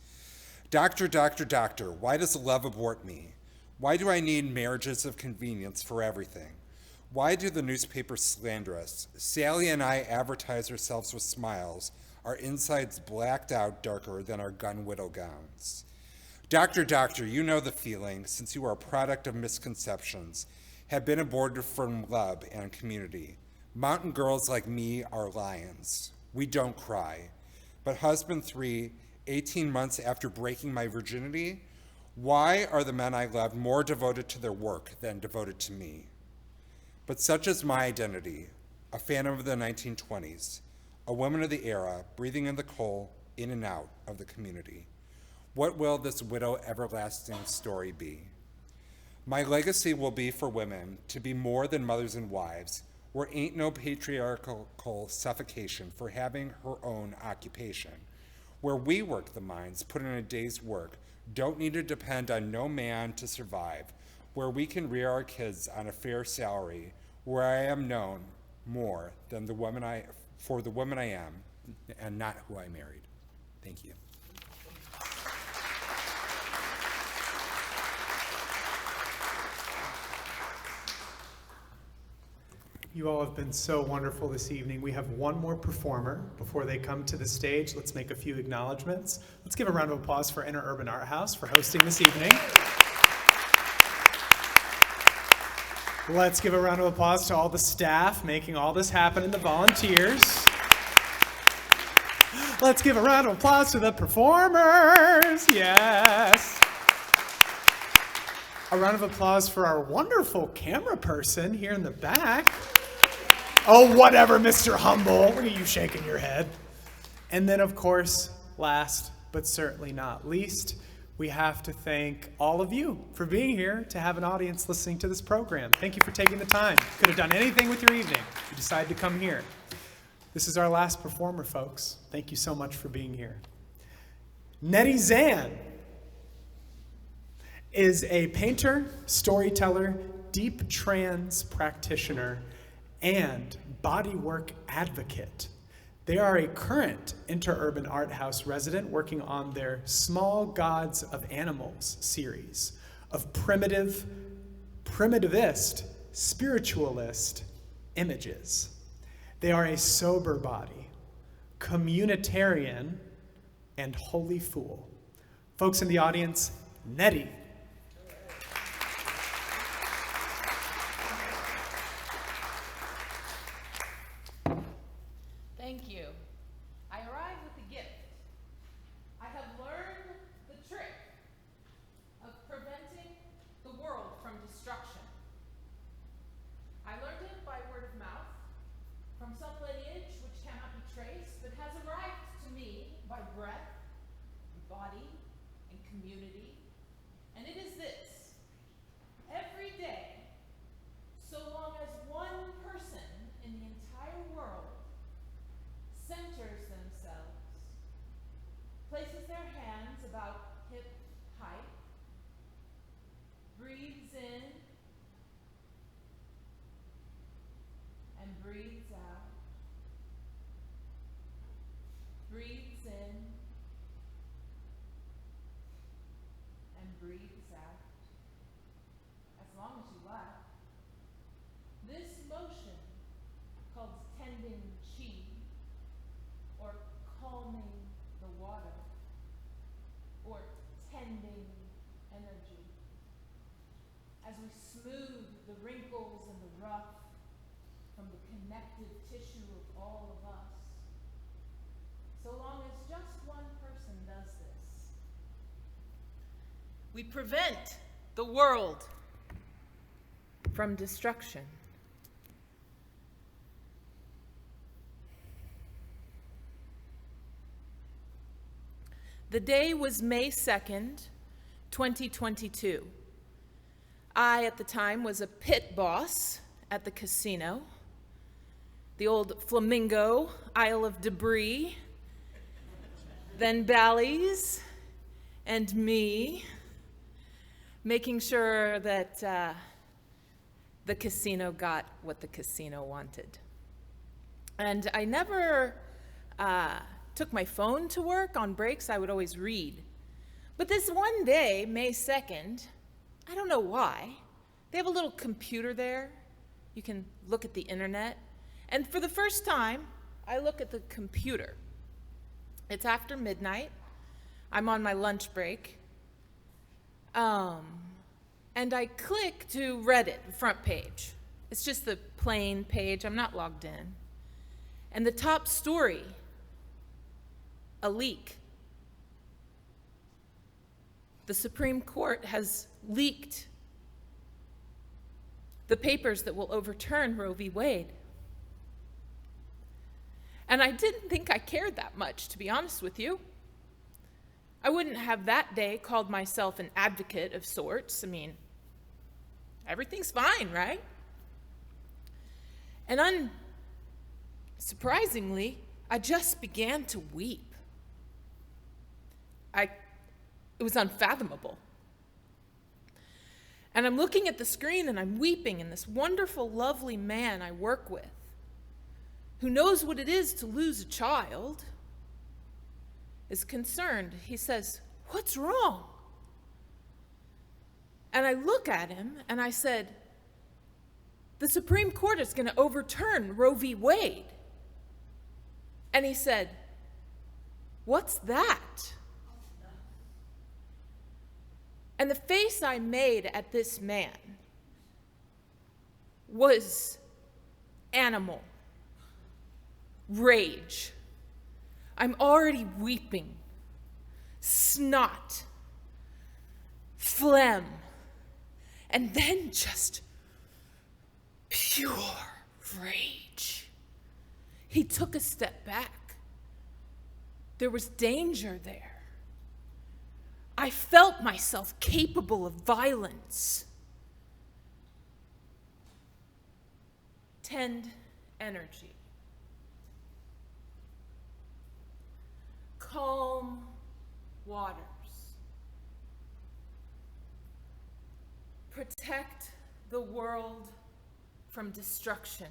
Doctor, doctor, doctor, why does love abort me? Why do I need marriages of convenience for everything? Why do the newspapers slander us? Sally and I advertise ourselves with smiles, our insides blacked out darker than our gun-widow gowns. Doctor, doctor, you know the feeling, since you are a product of misconceptions, have been aborted from love and community. Mountain girls like me are lions. We don't cry. But husband 3, 18 months after breaking my virginity, why are the men I loved more devoted to their work than devoted to me? But such is my identity, a phantom of the 1920s, a woman of the era, breathing in the coal, in and out of the community. What will this widow everlasting story be? My legacy will be for women to be more than mothers and wives, where ain't no patriarchal suffocation for having her own occupation, where we work the mines, put in a day's work, don't need to depend on no man to survive, where we can rear our kids on a fair salary, where I am known more than the woman I am and not who I married. Thank you. You all have been so wonderful this evening. We have one more performer before they come to the stage. Let's make a few acknowledgments. Let's give a round of applause for Interurban Art House for hosting this evening. Let's give a round of applause to all the staff making all this happen and the volunteers. Let's give a round of applause to the performers. Yes. A round of applause for our wonderful camera person here in the back. Oh, whatever, Mr. Humble. Look at you shaking your head. And then, of course, last but certainly not least, we have to thank all of you for being here to have an audience listening to this program. Thank you for taking the time. Could have done anything with your evening. You decided to come here. This is our last performer, folks. Thank you so much for being here. Nettie Zan is a painter, storyteller, deep trance practitioner, and bodywork advocate. They are a current Interurban Art House resident working on their Small Gods of Animals series of primitivist, spiritualist images. They are a sober body, communitarian, and holy fool. Folks in the audience, Nettie. Thank you. I arrived with a gift. I have learned the trick of preventing the world from destruction. I learned it by word of mouth from some lineage which cannot be traced, but has arrived to me by breath, and body, and community. And it is this: every day, so long as one person in the entire world centers themselves, places their hands about hip height, breathes in and breathes out, breathes in and breathes out, as long as you like. This motion, called tending chi, or calming the water, or tending energy, as we smooth the wrinkles and the rough from the connective tissue of all of us. So long as just one person does this, we prevent the world from destruction. The day was May 2nd, 2022. I, at the time, was a pit boss at the casino. The old Flamingo, Isle of Debris, then Bally's, and me, making sure that the casino got what the casino wanted. And I never took my phone to work on breaks. I would always read. But this one day, May 2nd, I don't know why, they have a little computer there. You can look at the internet. And for the first time, I look at the computer. It's after midnight. I'm on my lunch break. And I click to Reddit, front page. It's just the plain page. I'm not logged in. And the top story, a leak. The Supreme Court has leaked the papers that will overturn Roe v. Wade. And I didn't think I cared that much, to be honest with you. I wouldn't have that day called myself an advocate of sorts. I mean, everything's fine, right? And unsurprisingly, I just began to weep. It was unfathomable. And I'm looking at the screen and I'm weeping, and this wonderful, lovely man I work with, who knows what it is to lose a child, is concerned. He says, "What's wrong?" And I look at him and I said, "The Supreme Court is going to overturn Roe v. Wade." And he said, "What's that?" And the face I made at this man was animal rage. I'm already weeping, snot, phlegm, and then just pure rage. He took a step back. There was danger there. I felt myself capable of violence. Tend energy. Calm waters. Protect the world from destruction.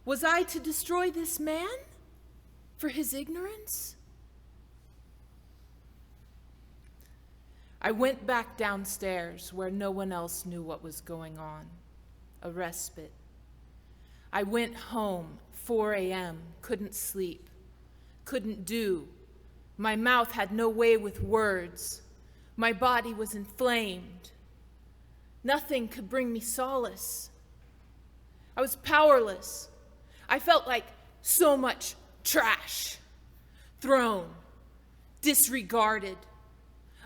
Was I to destroy this man for his ignorance? I went back downstairs where no one else knew what was going on. A respite. I went home, 4 a.m., couldn't sleep, couldn't do. My mouth had no way with words. My body was inflamed. Nothing could bring me solace. I was powerless. I felt like so much trash, thrown, disregarded,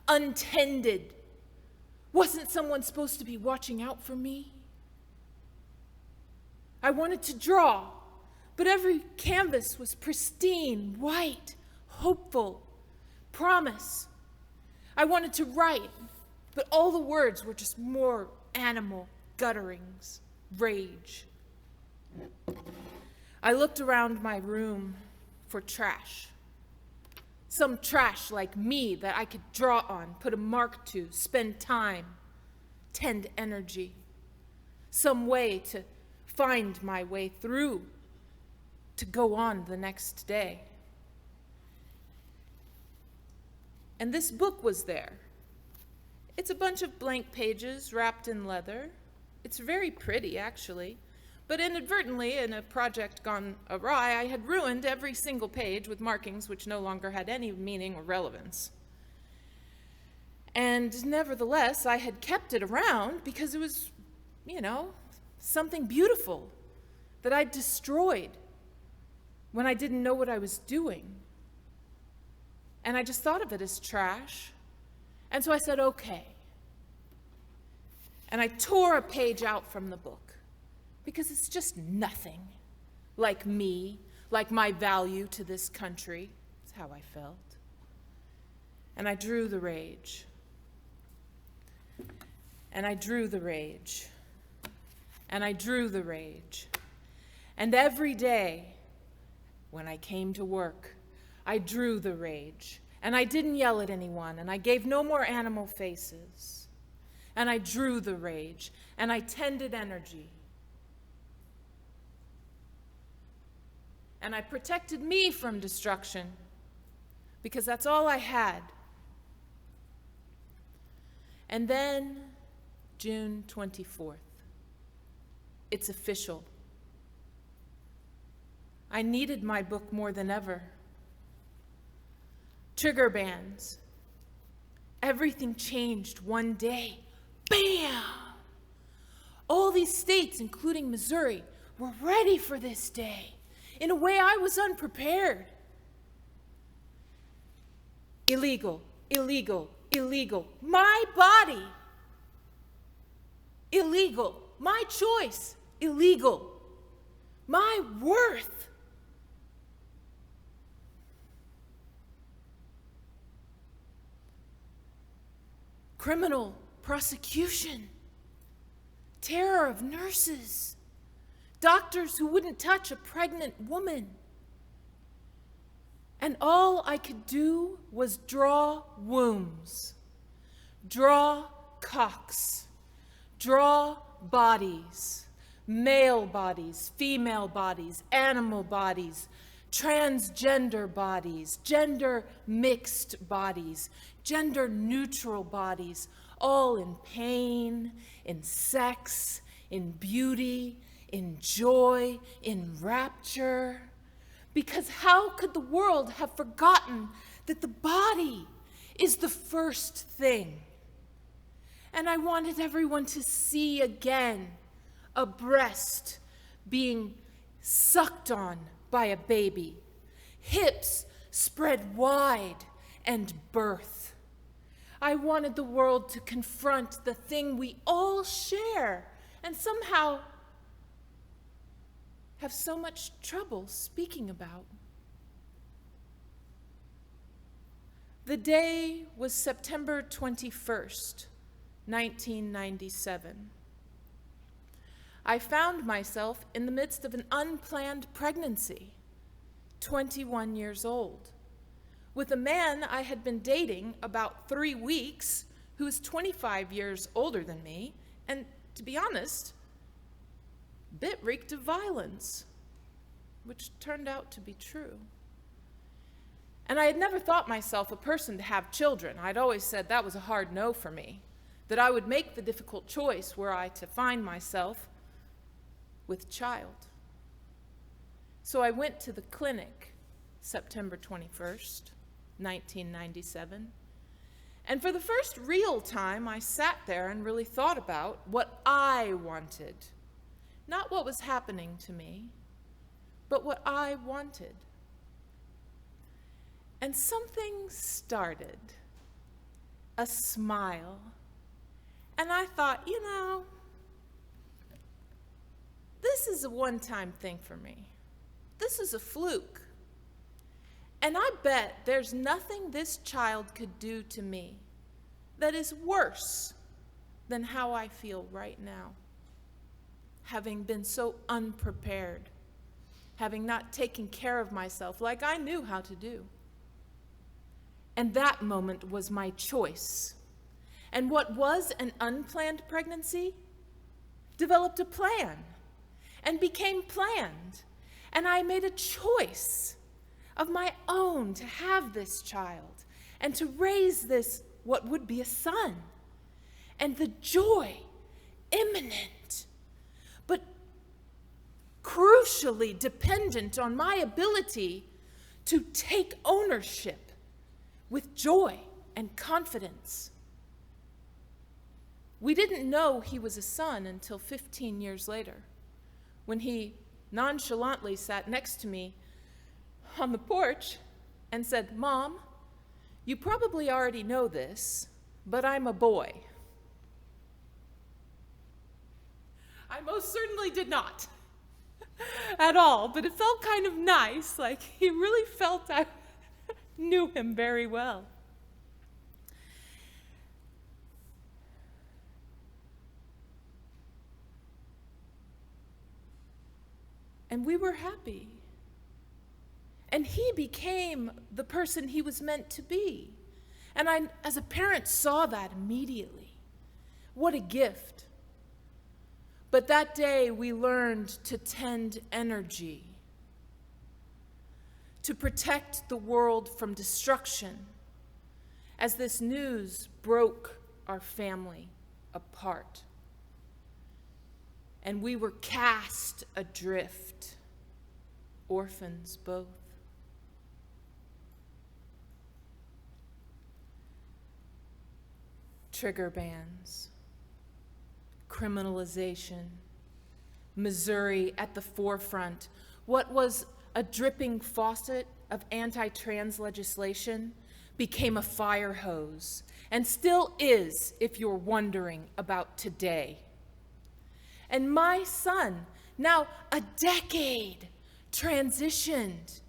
untended. Wasn't someone supposed to be watching out for me? I wanted to draw, but every canvas was pristine, white, hopeful, promise. I wanted to write, but all the words were just more animal gutterings, rage. I looked around my room for trash. Some trash like me that I could draw on, put a mark to, spend time, tend energy. Some way to find my way through, to go on the next day. And this book was there. It's a bunch of blank pages wrapped in leather. It's very pretty, actually. But inadvertently, in a project gone awry, I had ruined every single page with markings which no longer had any meaning or relevance. And nevertheless, I had kept it around because it was, something beautiful that I'd destroyed when I didn't know what I was doing. And I just thought of it as trash. And so I said, okay. And I tore a page out from the book. Because it's just nothing like me, like my value to this country. That's how I felt. And I drew the rage. And I drew the rage. And I drew the rage. And every day when I came to work, I drew the rage. And I didn't yell at anyone, and I gave no more animal faces. And I drew the rage, and I tended energy. And I protected me from destruction, because that's all I had. And then, June 24th, it's official. I needed my book more than ever. Trigger bans. Everything changed one day. Bam! All these states, including Missouri, were ready for this day. In a way, I was unprepared. Illegal, illegal, illegal. My body. Illegal. My choice. Illegal. My worth. Criminal prosecution. Terror of nurses. Doctors who wouldn't touch a pregnant woman. And all I could do was draw wombs, draw cocks, draw bodies, male bodies, female bodies, animal bodies, transgender bodies, gender mixed bodies, gender neutral bodies, all in pain, in sex, in beauty, in joy, in rapture. Because how could the world have forgotten that the body is the first thing? And I wanted everyone to see again a breast being sucked on by a baby, hips spread wide, and birth. I wanted the world to confront the thing we all share and somehow have so much trouble speaking about. The day was September 21st, 1997. I found myself in the midst of an unplanned pregnancy, 21 years old, with a man I had been dating about 3 weeks who was 25 years older than me, and to be honest, a bit reeked of violence, which turned out to be true. And I had never thought myself a person to have children. I'd always said that was a hard no for me, that I would make the difficult choice were I to find myself with child. So I went to the clinic September 21st, 1997. And for the first real time, I sat there and really thought about what I wanted. Not what was happening to me, but what I wanted. And something started, a smile. And I thought, you know, this is a one-time thing for me. This is a fluke. And I bet there's nothing this child could do to me that is worse than how I feel right now, having been so unprepared, having not taken care of myself like I knew how to do. And that moment was my choice. And what was an unplanned pregnancy developed a plan and became planned. And I made a choice of my own to have this child and to raise this, what would be a son. And the joy, imminent, but crucially dependent on my ability to take ownership with joy and confidence. We didn't know he was a son until 15 years later, when he nonchalantly sat next to me on the porch and said, "Mom, you probably already know this, but I'm a boy." I most certainly did not at all, but it felt kind of nice, like he really felt I knew him very well. and we were happy. And he became the person he was meant to be. And I, as a parent, saw that immediately. What a gift. But that day we learned to tend energy, to protect the world from destruction, as this news broke our family apart. And we were cast adrift, orphans both. Trigger bans, criminalization, Missouri at the forefront. What was a dripping faucet of anti-trans legislation became a fire hose, and still is, if you're wondering about today. And my son, now a decade, transitioned.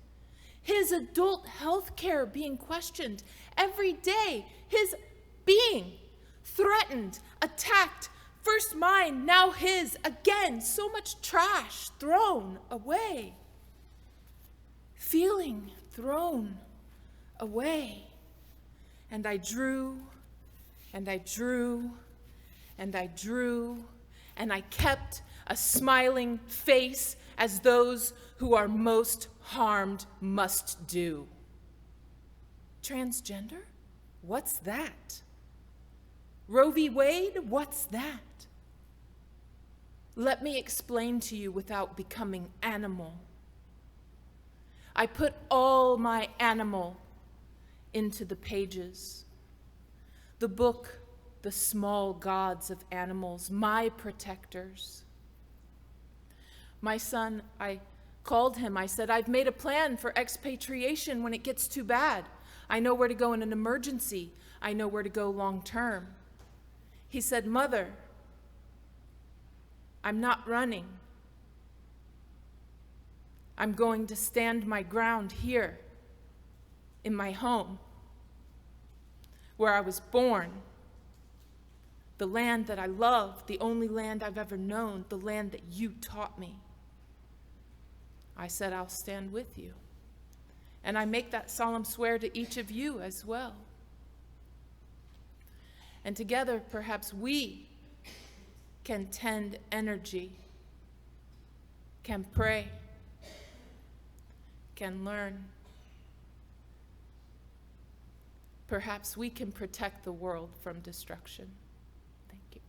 His adult health care being questioned every day, his being threatened, attacked, first mine, now his, again, so much trash thrown away. Feeling thrown away. And I drew, and I drew, and I drew, and I kept a smiling face as those who are most harmed must do. Transgender? What's that? Roe v. Wade? What's that? Let me explain to you without becoming animal. I put all my animal into the pages. The book, The Small Gods of Animals, my protectors. My son, I called him. I said, I've made a plan for expatriation when it gets too bad. I know where to go in an emergency. I know where to go long term. He said, Mother, I'm not running. I'm going to stand my ground here in my home, where I was born, the land that I love, the only land I've ever known, the land that you taught me. I said, I'll stand with you. And I make that solemn swear to each of you as well. And together, perhaps we can tend energy, can pray, can learn. Perhaps we can protect the world from destruction. Thank you.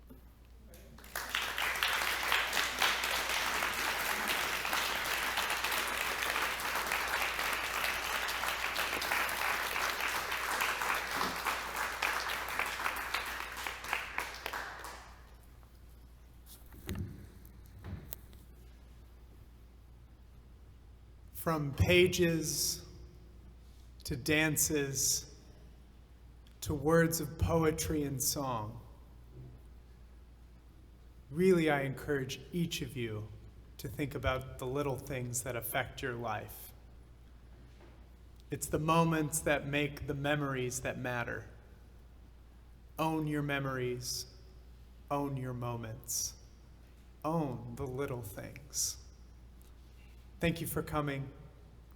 From pages to dances to words of poetry and song, really I encourage each of you to think about the little things that affect your life. It's the moments that make the memories that matter. Own your memories, own your moments, own the little things. Thank you for coming.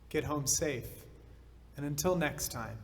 Get home safe. And until next time.